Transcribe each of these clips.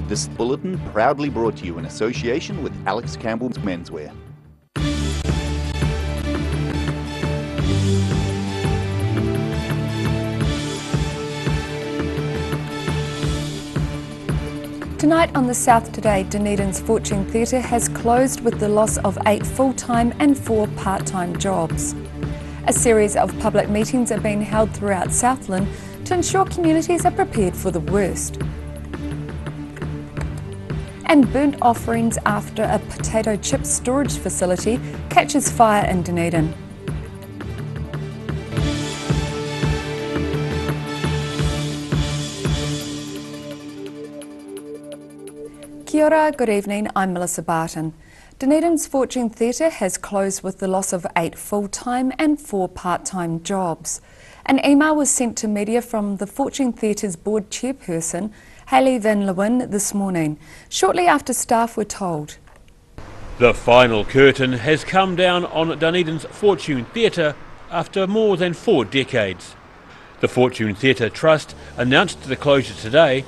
This bulletin proudly brought to you in association with Alex Campbell's Menswear. Tonight on the South Today, Dunedin's Fortune Theatre has closed with the loss of 8 full-time and 4 part-time jobs. A series of public meetings are being held throughout Southland to ensure communities are prepared for the worst. And burnt offerings after a potato chip storage facility catches fire in Dunedin. Kia ora, good evening, I'm Melissa Barton. Dunedin's Fortune Theatre has closed with the loss of 8 full-time and 4 part-time jobs. An email was sent to media from the Fortune Theatre's board chairperson, Hayley Van Leeuwen, this morning, shortly after staff were told. The final curtain has come down on Dunedin's Fortune Theatre after more than 4 decades. The Fortune Theatre Trust announced the closure today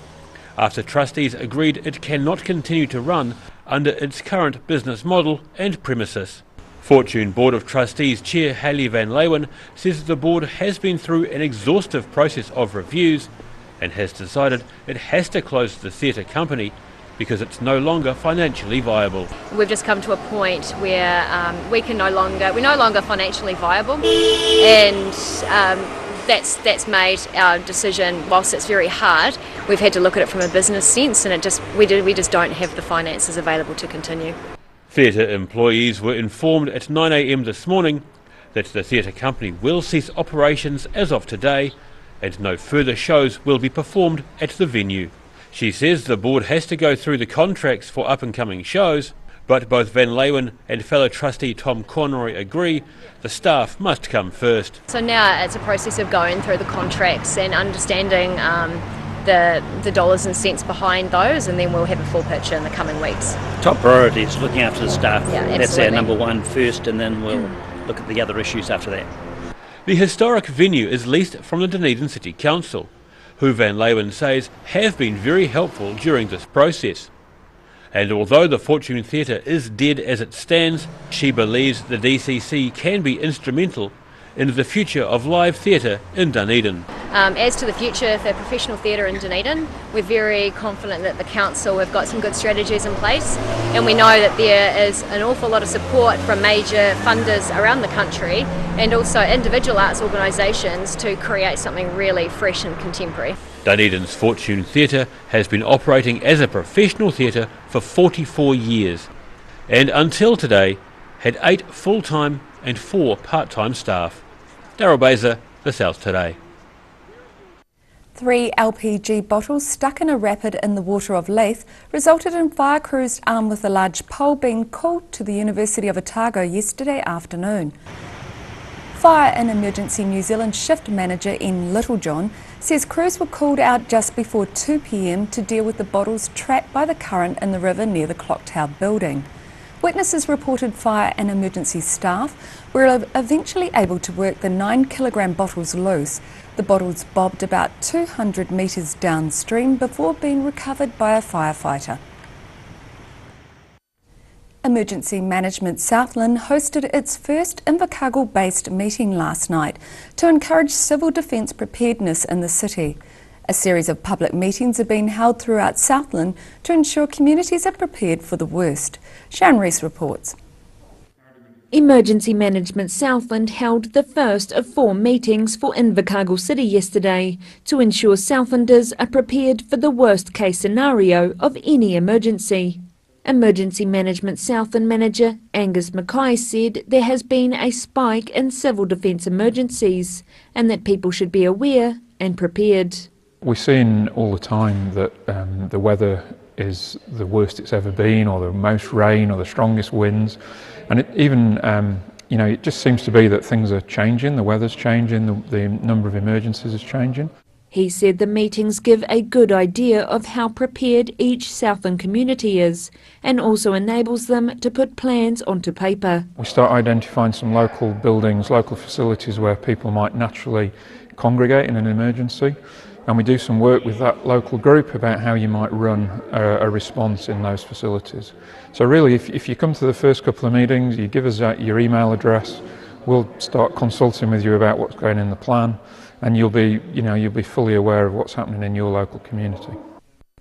after trustees agreed it cannot continue to run under its current business model and premises. Fortune Board of Trustees Chair Hayley Van Leeuwen says the board has been through an exhaustive process of reviews and has decided it has to close the theatre company because it's no longer financially viable. We've just come to a point where we're no longer financially viable, and that's made our decision. Whilst it's very hard, we've had to look at it from a business sense, and we just don't have the finances available to continue. Theatre employees were informed at 9 a.m. this morning that the theatre company will cease operations as of today, and no further shows will be performed at the venue. She says the board has to go through the contracts for up-and-coming shows, but both Van Leeuwen and fellow trustee Tom Conroy agree the staff must come first. So now it's a process of going through the contracts and understanding the dollars and cents behind those, and then we'll have a full picture in the coming weeks. Top priority is looking after the staff. Yeah, that's our number one first, and then we'll look at the other issues after that. The historic venue is leased from the Dunedin City Council, who Van Leeuwen says have been very helpful during this process. And although the Fortune Theatre is dead as it stands, she believes the DCC can be instrumental in the future of live theatre in Dunedin. As to the future for professional theatre in Dunedin, we're very confident that the council have got some good strategies in place, and we know that there is an awful lot of support from major funders around the country and also individual arts organisations to create something really fresh and contemporary. Dunedin's Fortune Theatre has been operating as a professional theatre for 44 years, and until today had 8 full-time and 4 part-time staff. Daryl Baser, The South Today. 3 LPG bottles stuck in a rapid in the water of Leith resulted in fire crews armed with a large pole being called to the University of Otago yesterday afternoon. Fire and Emergency New Zealand shift manager Ian Littlejohn says crews were called out just before 2 p.m. to deal with the bottles trapped by the current in the river near the Clock Tower building. Witnesses reported fire and emergency staff were eventually able to work the 9-kilogram bottles loose. The bottles bobbed about 200 metres downstream before being recovered by a firefighter. Emergency Management Southland hosted its first Invercargill-based meeting last night to encourage civil defence preparedness in the city. A series of public meetings are being held throughout Southland to ensure communities are prepared for the worst. Sharon Rees reports. Emergency Management Southland held the first of 4 meetings for Invercargill City yesterday to ensure Southlanders are prepared for the worst case scenario of any emergency. Emergency Management Southland manager Angus Mackay said there has been a spike in civil defence emergencies and that people should be aware and prepared. We're seeing all the time that the weather is the worst it's ever been, or the most rain, or the strongest winds, and it just seems to be that things are changing, the weather's changing, the number of emergencies is changing. He said the meetings give a good idea of how prepared each Southland community is and also enables them to put plans onto paper. We start identifying some local buildings, local facilities where people might naturally congregate in an emergency. and we do some work with that local group about how you might run a response in those facilities. So really, if you come to the first couple of meetings, you give us your email address, we'll start consulting with you about what's going in the plan, and you'll be fully aware of what's happening in your local community.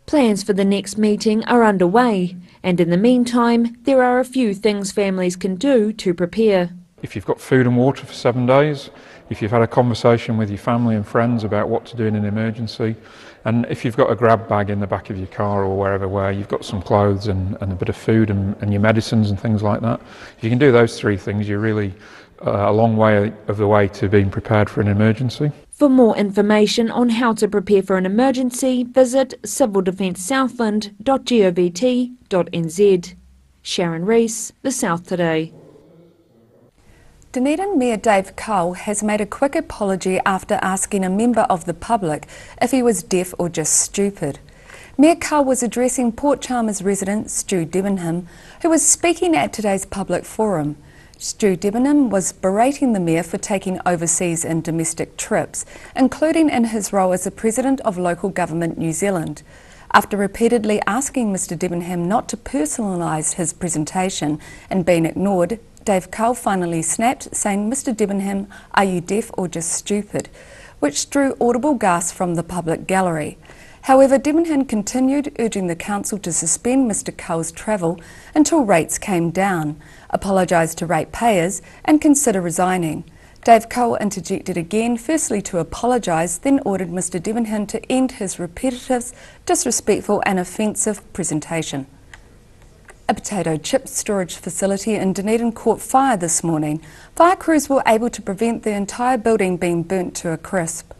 Plans for the next meeting are underway, and in the meantime, there are a few things families can do to prepare. If you've got food and water for 7 days, if you've had a conversation with your family and friends about what to do in an emergency, and if you've got a grab bag in the back of your car or wherever where you've got some clothes and a bit of food and your medicines and things like that, if you can do those 3 things, you're really a long way of the way to being prepared for an emergency. For more information on how to prepare for an emergency, visit civildefencesouthland.govt.nz. Sharon Rees, The South Today. Dunedin Mayor Dave Cull has made a quick apology after asking a member of the public if he was deaf or just stupid. Mayor Cull was addressing Port Chalmers resident Stu Debenham, who was speaking at today's public forum. Stu Debenham was berating the Mayor for taking overseas and domestic trips, including in his role as the President of Local Government New Zealand. After repeatedly asking Mr Debenham not to personalise his presentation and being ignored, Dave Cull finally snapped, saying, "Mr Debenham, are you deaf or just stupid?" which drew audible gasps from the public gallery. However, Debenham continued, urging the council to suspend Mr Cull's travel until rates came down, apologise to ratepayers and consider resigning. Dave Cull interjected again, firstly to apologise, then ordered Mr Debenham to end his repetitive, disrespectful and offensive presentation. A potato chip storage facility in Dunedin caught fire this morning. Fire crews were able to prevent the entire building being burnt to a crisp.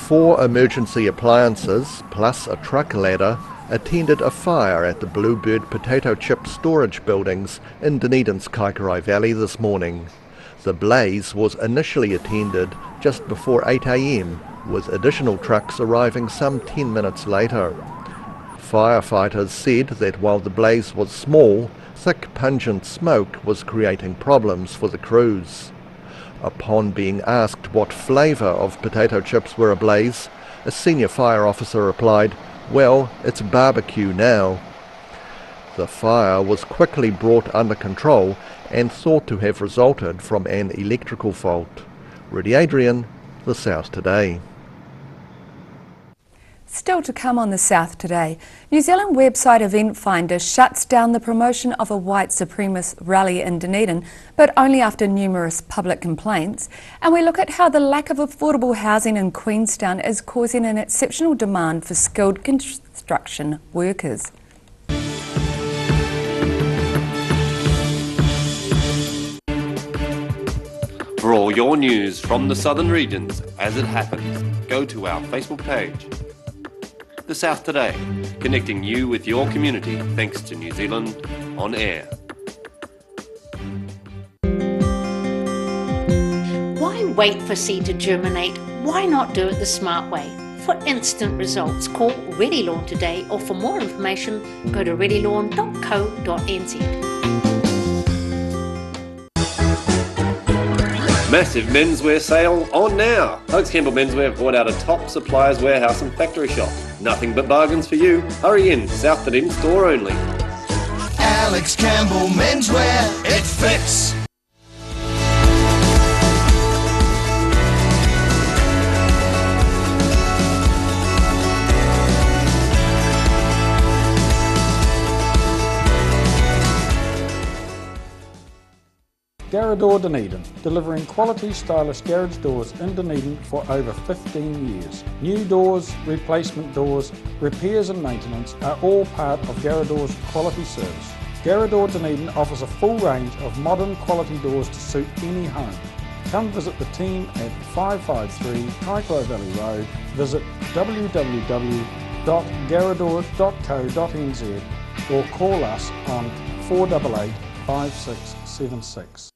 4 emergency appliances plus a truck ladder attended a fire at the Bluebird potato chip storage buildings in Dunedin's Kaikorai Valley this morning. The blaze was initially attended just before 8 a.m, with additional trucks arriving some 10 minutes later. Firefighters said that while the blaze was small, thick pungent smoke was creating problems for the crews. Upon being asked what flavour of potato chips were ablaze, a senior fire officer replied, "Well, it's barbecue now." The fire was quickly brought under control and thought to have resulted from an electrical fault. Rudy Adrian, The South Today. Still to come on The South Today, New Zealand website Event Finder shuts down the promotion of a white supremacist rally in Dunedin, but only after numerous public complaints. And we look at how the lack of affordable housing in Queenstown is causing an exceptional demand for skilled construction workers. For all your news from the southern regions as it happens, go to our Facebook page. The South Today, connecting you with your community thanks to New Zealand On Air. Why wait for seed to germinate? Why not do it the smart way? For instant results, call Ready Lawn today, or for more information, go to readylawn.co.nz. Massive menswear sale on now. Alex Campbell Menswear have brought out a top suppliers warehouse and factory shop. Nothing but bargains for you. Hurry in, South Dunedin store only. Alex Campbell Menswear, it fits. Garrador Dunedin, delivering quality stylish garage doors in Dunedin for over 15 years. New doors, replacement doors, repairs and maintenance are all part of Garrador's quality service. Garrador Dunedin offers a full range of modern quality doors to suit any home. Come visit the team at 553 Kaikorai Valley Road, visit www.garrador.co.nz or call us on 488 5676.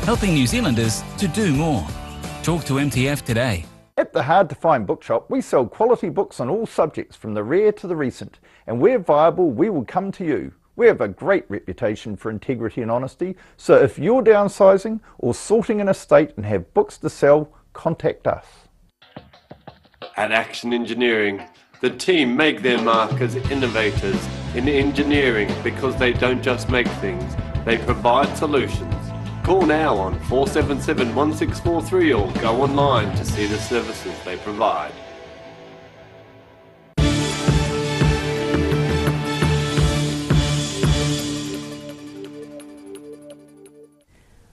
helping New Zealanders to do more. Talk to MTF today. At the Hard to Find Bookshop, we sell quality books on all subjects, from the rare to the recent, and where viable, we will come to you. We have a great reputation for integrity and honesty, so if you're downsizing or sorting an estate and have books to sell, contact us. At Action Engineering, the team make their mark as innovators in engineering because they don't just make things, they provide solutions. Call now on 477 1643 or go online to see the services they provide.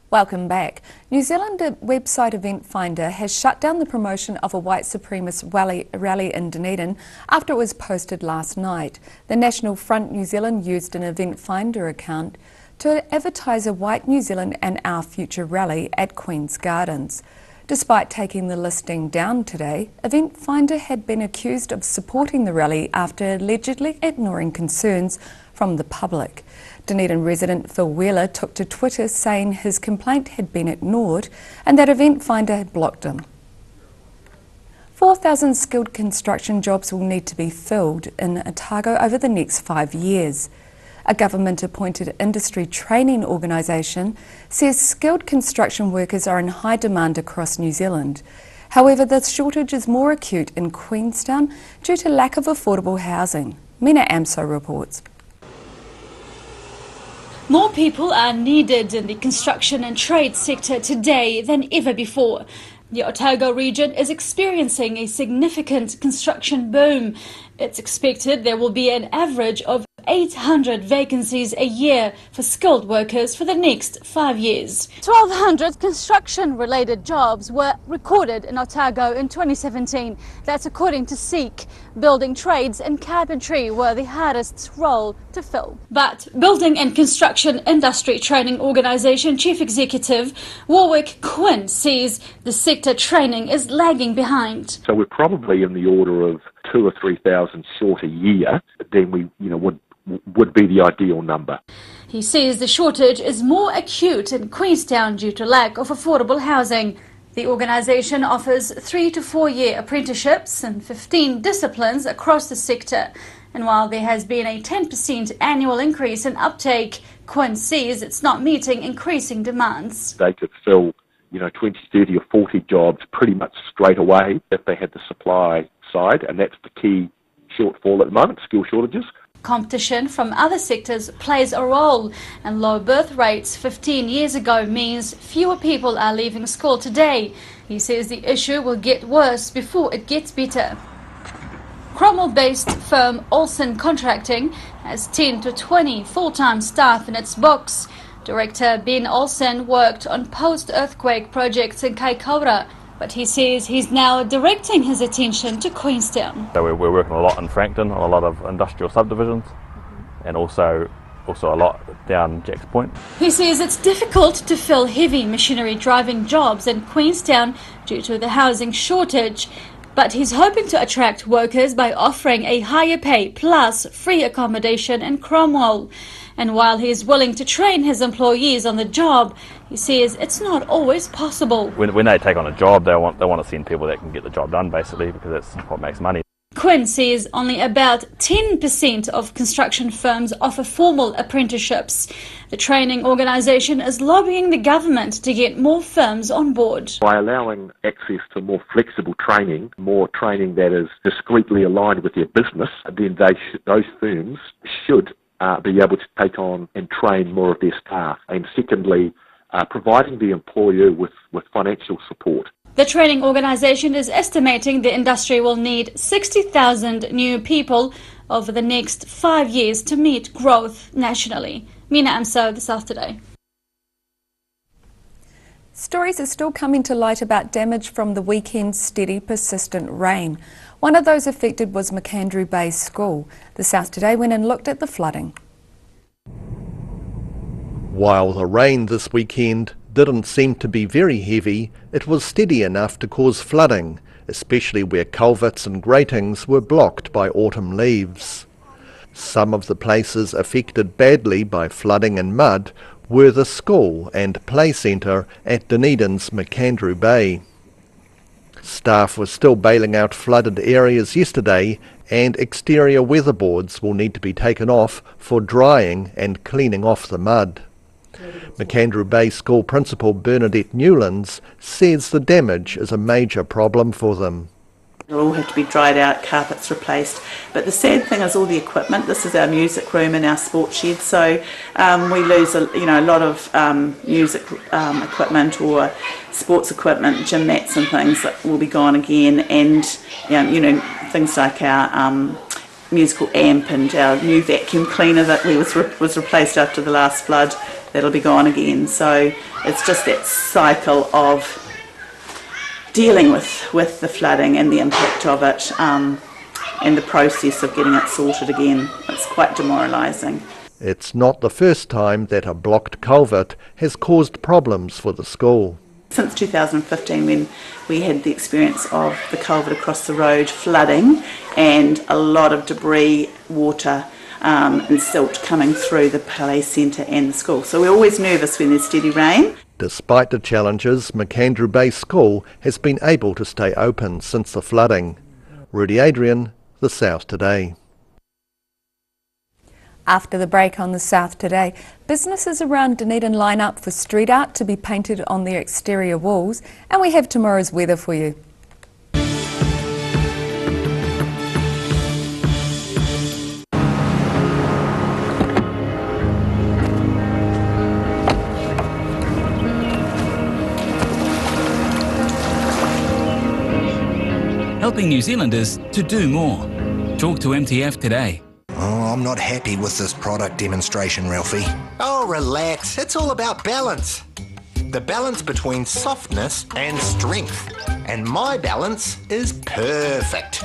Welcome back. New Zealand website Event Finder has shut down the promotion of a white supremacist rally in Dunedin after it was posted last night. The National Front New Zealand used an Event Finder account to advertise a White New Zealand and Our Future rally at Queen's Gardens. Despite taking the listing down today, Event Finder had been accused of supporting the rally after allegedly ignoring concerns from the public. Dunedin resident Phil Wheeler took to Twitter saying his complaint had been ignored and that Event Finder had blocked him. 4,000 skilled construction jobs will need to be filled in Otago over the next 5 years. A government-appointed industry training organisation says skilled construction workers are in high demand across New Zealand. However, the shortage is more acute in Queenstown due to lack of affordable housing. Mina Amso reports. More people are needed in the construction and trade sector today than ever before. The Otago region is experiencing a significant construction boom. It's expected there will be an average of 800 vacancies a year for skilled workers for the next 5 years. 1,200 construction-related jobs were recorded in Otago in 2017. That's according to SEEK. Building trades and carpentry were the hardest role to fill. But Building and Construction Industry Training Organisation Chief Executive Warwick Quinn says the sector training is lagging behind. So we're probably in the order of 2,000 or 3,000 short a year than we would be the ideal number. He says the shortage is more acute in Queenstown due to lack of affordable housing. The organisation offers 3 to 4 year apprenticeships in 15 disciplines across the sector. And while there has been a 10% annual increase in uptake, Quinn says it's not meeting increasing demands. They could fill 20, 30 or 40 jobs pretty much straight away if they had the supply side, and that's the key shortfall at the moment, skill shortages. Competition from other sectors plays a role, and low birth rates 15 years ago means fewer people are leaving school today. He says the issue will get worse before it gets better. Cromwell-based firm Olsen Contracting has 10 to 20 full-time staff in its books. Director Ben Olsen worked on post-earthquake projects in Kaikoura, but he says he's now directing his attention to Queenstown. So we're working a lot in Frankton on a lot of industrial subdivisions, and also a lot down Jacks Point. He says it's difficult to fill heavy machinery driving jobs in Queenstown due to the housing shortage, but he's hoping to attract workers by offering a higher pay plus free accommodation in Cromwell. And while he is willing to train his employees on the job, he says it's not always possible. When they take on a job, they want to send people that can get the job done, basically, because that's what makes money. Quinn says only about 10% of construction firms offer formal apprenticeships. The training organisation is lobbying the government to get more firms on board. By allowing access to more flexible training, more training that is discreetly aligned with their business, then those firms should be able to take on and train more of their staff. And secondly, providing the employer with financial support. The training organisation is estimating the industry will need 60,000 new people over the next 5 years to meet growth nationally. Mina Amso, The South Today. Stories are still coming to light about damage from the weekend's steady, persistent rain. One of those affected was McAndrew Bay School. The South Today went and looked at the flooding. While the rain this weekend didn't seem to be very heavy, it was steady enough to cause flooding, especially where culverts and gratings were blocked by autumn leaves. Some of the places affected badly by flooding and mud were the school and play centre at Dunedin's McAndrew Bay. Staff were still bailing out flooded areas yesterday, and exterior weatherboards will need to be taken off for drying and cleaning off the mud. McAndrew Bay School Principal Bernadette Newlands says the damage is a major problem for them. It'll all have to be dried out, carpets replaced. But the sad thing is all the equipment. This is our music room and our sports shed, so we lose a lot of music equipment or sports equipment, gym mats and things that will be gone again, and things like our musical amp and our new vacuum cleaner that was replaced after the last flood. That'll be gone again. So it's just that cycle of dealing with the flooding and the impact of it, and the process of getting it sorted again. It's quite demoralising. It's not the first time that a blocked culvert has caused problems for the school. Since 2015, when we had the experience of the culvert across the road flooding and a lot of debris, water and silt coming through the play centre and the school. So we're always nervous when there's steady rain. Despite the challenges, McAndrew Bay School has been able to stay open since the flooding. Rudy Adrian, The South Today. After the break on The South Today, businesses around Dunedin line up for street art to be painted on their exterior walls, and we have tomorrow's weather for you. Helping New Zealanders to do more. Talk to MTF today. Oh, I'm not happy with this product demonstration, Ralphie. Oh, relax. It's all about balance. The balance between softness and strength. And my balance is perfect.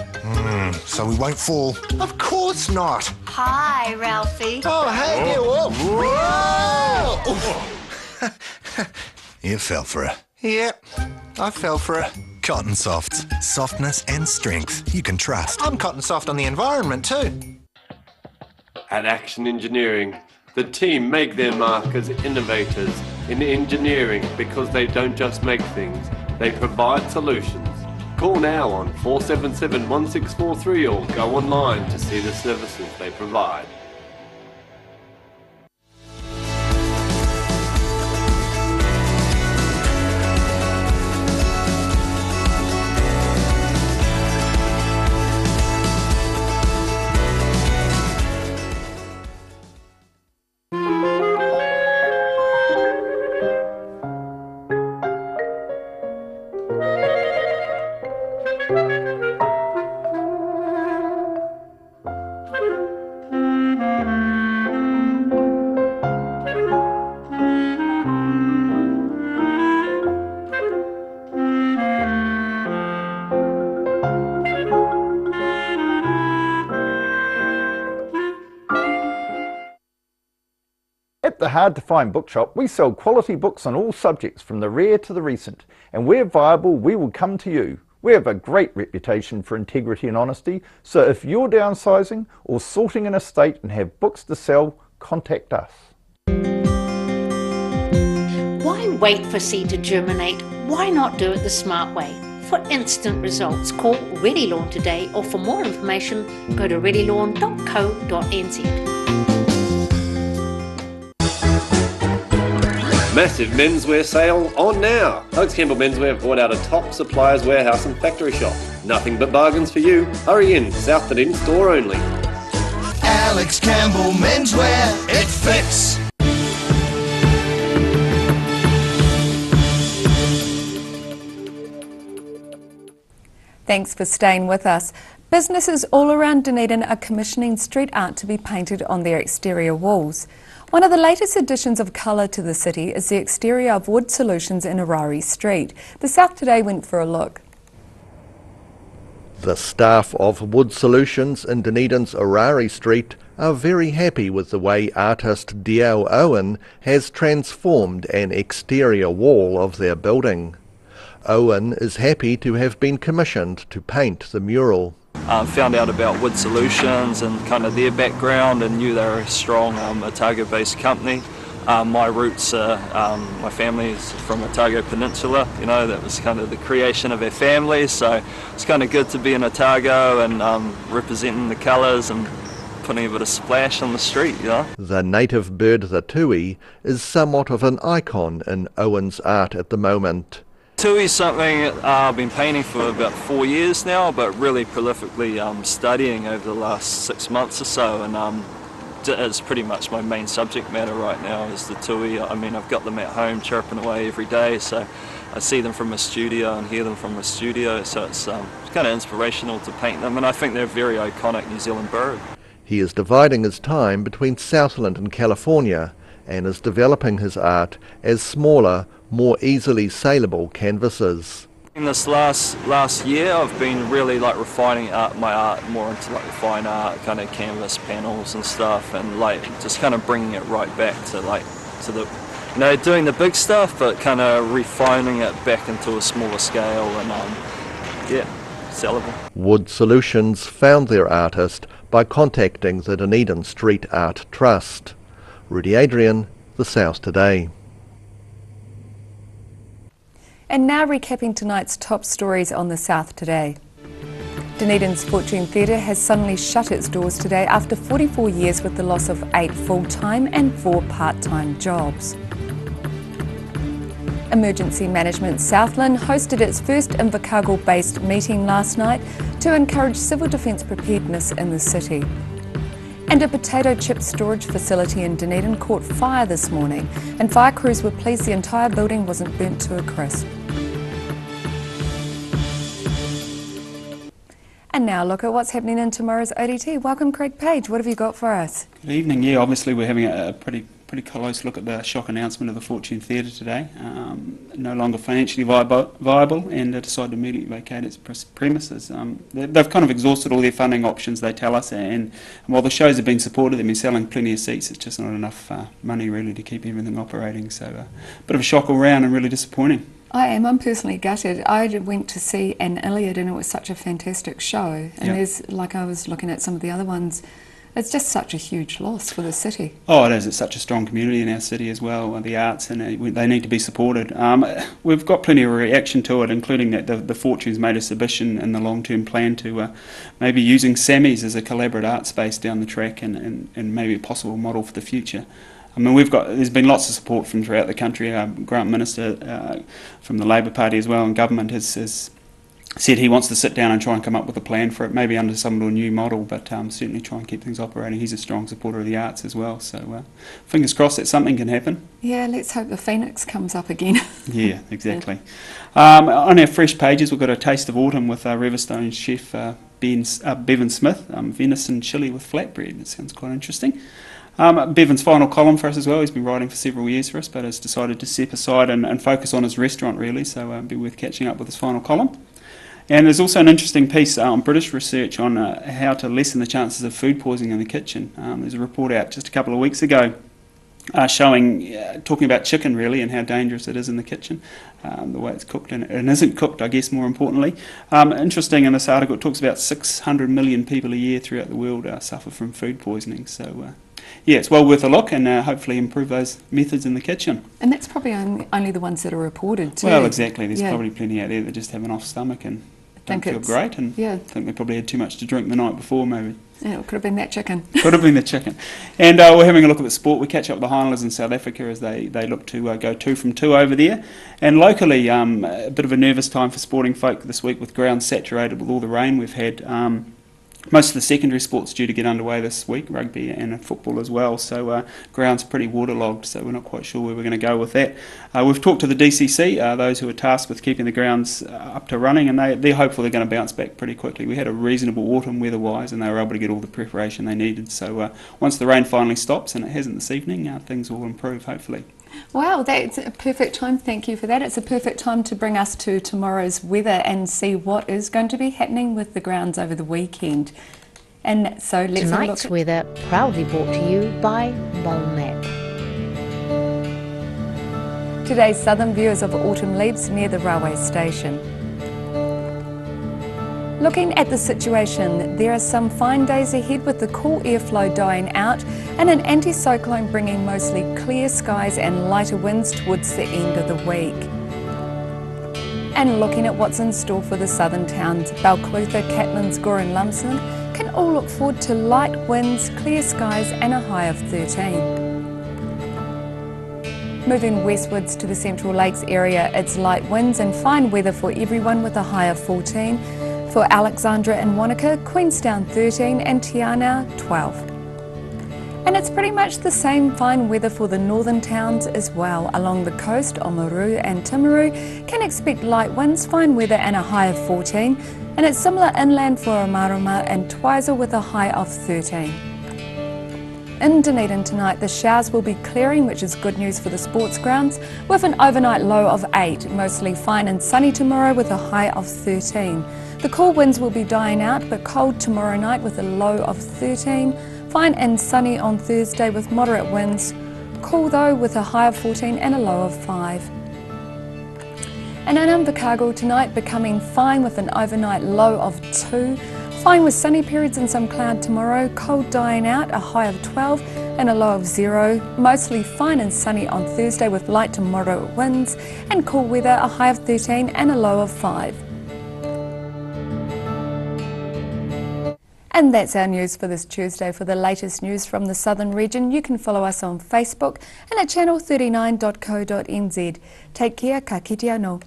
So we won't fall? Of course not. Hi, Ralphie. Oh, hey, whoa. You fell for it. Yep, I fell for it. Cotton Softs. Softness and strength you can trust. I'm Cotton Soft on the environment too. At Action Engineering, the team make their mark as innovators in engineering because they don't just make things, they provide solutions. Call now on 477 1643 or go online to see the services they provide. At the Hard to Find Bookshop, we sell quality books on all subjects from the rare to the recent, and where viable, we will come to you. We have a great reputation for integrity and honesty, so if you're downsizing or sorting an estate and have books to sell, contact us. Why wait for seed to germinate? Why not do it the smart way? For instant results, call Ready Lawn today, or for more information, go to readylawn.co.nz. Massive menswear sale on now. Alex Campbell Menswear have brought out a top suppliers warehouse and factory shop. Nothing but bargains for you. Hurry in, South Dunedin store only. Alex Campbell Menswear, it fits. Thanks for staying with us. Businesses all around Dunedin are commissioning street art to be painted on their exterior walls. One of the latest additions of colour to the city is the exterior of Wood Solutions in Orari Street. The South Today went for a look. The staff of Wood Solutions in Dunedin's Orari Street are very happy with the way artist Diao Owen has transformed an exterior wall of their building. Owen is happy to have been commissioned to paint the mural. Found out about Wood Solutions and kind of their background and knew they were a strong Otago-based company. My roots are, my family is from Otago Peninsula, you know, that was kind of the creation of our family, so it's kind of good to be in Otago and representing the colours and putting a bit of splash on the street, you know. The native bird, the tui, is somewhat of an icon in Owen's art at the moment. Tui is something I've been painting for about 4 years now, but really prolifically studying over the last 6 months or so, and it's pretty much my main subject matter right now is the tui. I mean, I've got them at home chirping away every day, so I see them from a studio and hear them from a studio, so it's kind of inspirational to paint them, and I think they're a very iconic New Zealand bird. He is dividing his time between Southland and California and is developing his art as smaller, more easily saleable canvases. In this last year, I've been really like refining my art more into like the fine art, kind of canvas panels and stuff, and like just kind of bringing it right back to the, you know, doing the big stuff, but kind of refining it back into a smaller scale and yeah, sellable. Wood Solutions found their artist by contacting the Dunedin Street Art Trust. Rudy Adrian, The South Today. And now recapping tonight's top stories on The South Today. Dunedin's Fortune Theatre has suddenly shut its doors today after 44 years with the loss of 8 full-time and 4 part-time jobs. Emergency Management Southland hosted its first Invercargill-based meeting last night to encourage civil defence preparedness in the city. And a potato chip storage facility in Dunedin caught fire this morning, and fire crews were pleased the entire building wasn't burnt to a crisp. And now look at what's happening in tomorrow's ODT. Welcome, Craig Page. What have you got for us? Good evening. Yeah, obviously we're having a pretty close look at the shock announcement of the Fortune Theatre today. No longer financially viable, and they decided to immediately vacate its premises. They've kind of exhausted all their funding options, they tell us, and while the shows have been supported, they've been selling plenty of seats. It's just not enough money really to keep everything operating. So a bit of a shock all round and really disappointing. I'm personally gutted. I went to see Anne Elliot and it was such a fantastic show. And there's, like I was looking at some of the other ones, it's just such a huge loss for the city. Oh, it is. It's such a strong community in our city as well, the arts, and they need to be supported. We've got plenty of reaction to it, including that the Fortune's made a submission in the long-term plan to maybe using Sammy's as a collaborative art space down the track and maybe a possible model for the future. I mean, there's been lots of support from throughout the country. Grant Minister from the Labor Party as well, and government has said he wants to sit down and try and come up with a plan for it, maybe under some new model, but certainly try and keep things operating. He's a strong supporter of the arts as well, so fingers crossed that something can happen. Yeah, let's hope the phoenix comes up again. Yeah, exactly. On our fresh pages, we've got a taste of autumn with Riverstone chef Bevan Smith, venison chili with flatbread. It sounds quite interesting. Bevan's final column for us as well. He's been writing for several years for us, but has decided to step aside and focus on his restaurant really, so it'll be worth catching up with his final column. And there's also an interesting piece on British research on how to lessen the chances of food poisoning in the kitchen. There's a report out just a couple of weeks ago talking about chicken really and how dangerous it is in the kitchen, the way it's cooked and isn't cooked, I guess, more importantly. Interesting, in this article it talks about 600 million people a year throughout the world suffer from food poisoning, so yeah, it's well worth a look and hopefully improve those methods in the kitchen. And that's probably only the ones that are reported too. Well, exactly. There's probably plenty out there that just have an off stomach and don't feel great, and think they probably had too much to drink the night before maybe. Yeah, it could have been that chicken. Could have been the chicken. And we're having a look at the sport. We catch up with the Highlanders in South Africa as they look to go 2 from 2 over there. And locally, a bit of a nervous time for sporting folk this week with grounds saturated with all the rain we've had. Most of the secondary sports due to get underway this week, rugby and football as well, so ground's pretty waterlogged, so we're not quite sure where we're going to go with that. We've talked to the DCC, those who are tasked with keeping the grounds up to running, and they're hopeful they're going to bounce back pretty quickly. We had a reasonable autumn weather-wise, and they were able to get all the preparation they needed, so once the rain finally stops, and it hasn't this evening, things will improve hopefully. Wow, that's a perfect time. Thank you for that. It's a perfect time to bring us to tomorrow's weather and see what is going to be happening with the grounds over the weekend. And so let's Tonight's weather proudly brought to you by Molnap. Today's southern view is of autumn leaves near the railway station. Looking at the situation, there are some fine days ahead with the cool airflow dying out and an anticyclone bringing mostly clear skies and lighter winds towards the end of the week. And looking at what's in store for the southern towns, Balclutha, Catlins, Gore and Lumsden can all look forward to light winds, clear skies and a high of 13. Moving westwards to the Central Lakes area, it's light winds and fine weather for everyone with a high of 14. For Alexandra and Wanaka, Queenstown 13 and Te Anau 12. And it's pretty much the same fine weather for the northern towns as well. Along the coast, Oamaru and Timaru can expect light winds, fine weather and a high of 14. And it's similar inland for Omarama and Twizel with a high of 13. In Dunedin tonight, the showers will be clearing, which is good news for the sports grounds, with an overnight low of 8. Mostly fine and sunny tomorrow with a high of 13. The cool winds will be dying out, but cold tomorrow night with a low of 13. Fine and sunny on Thursday with moderate winds. Cool though with a high of 14 and a low of 5. And in Invercargill tonight, becoming fine with an overnight low of 2. Fine with sunny periods and some cloud tomorrow, cold dying out, a high of 12 and a low of 0. Mostly fine and sunny on Thursday with light to moderate winds, and cool weather, a high of 13 and a low of 5. And that's our news for this Tuesday. For the latest news from the southern region, you can follow us on Facebook and at channel39.co.nz. Take care, ka kite anō.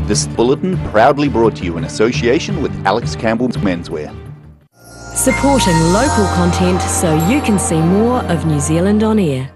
This bulletin proudly brought to you in association with Alex Campbell's Menswear. Supporting local content so you can see more of New Zealand on air.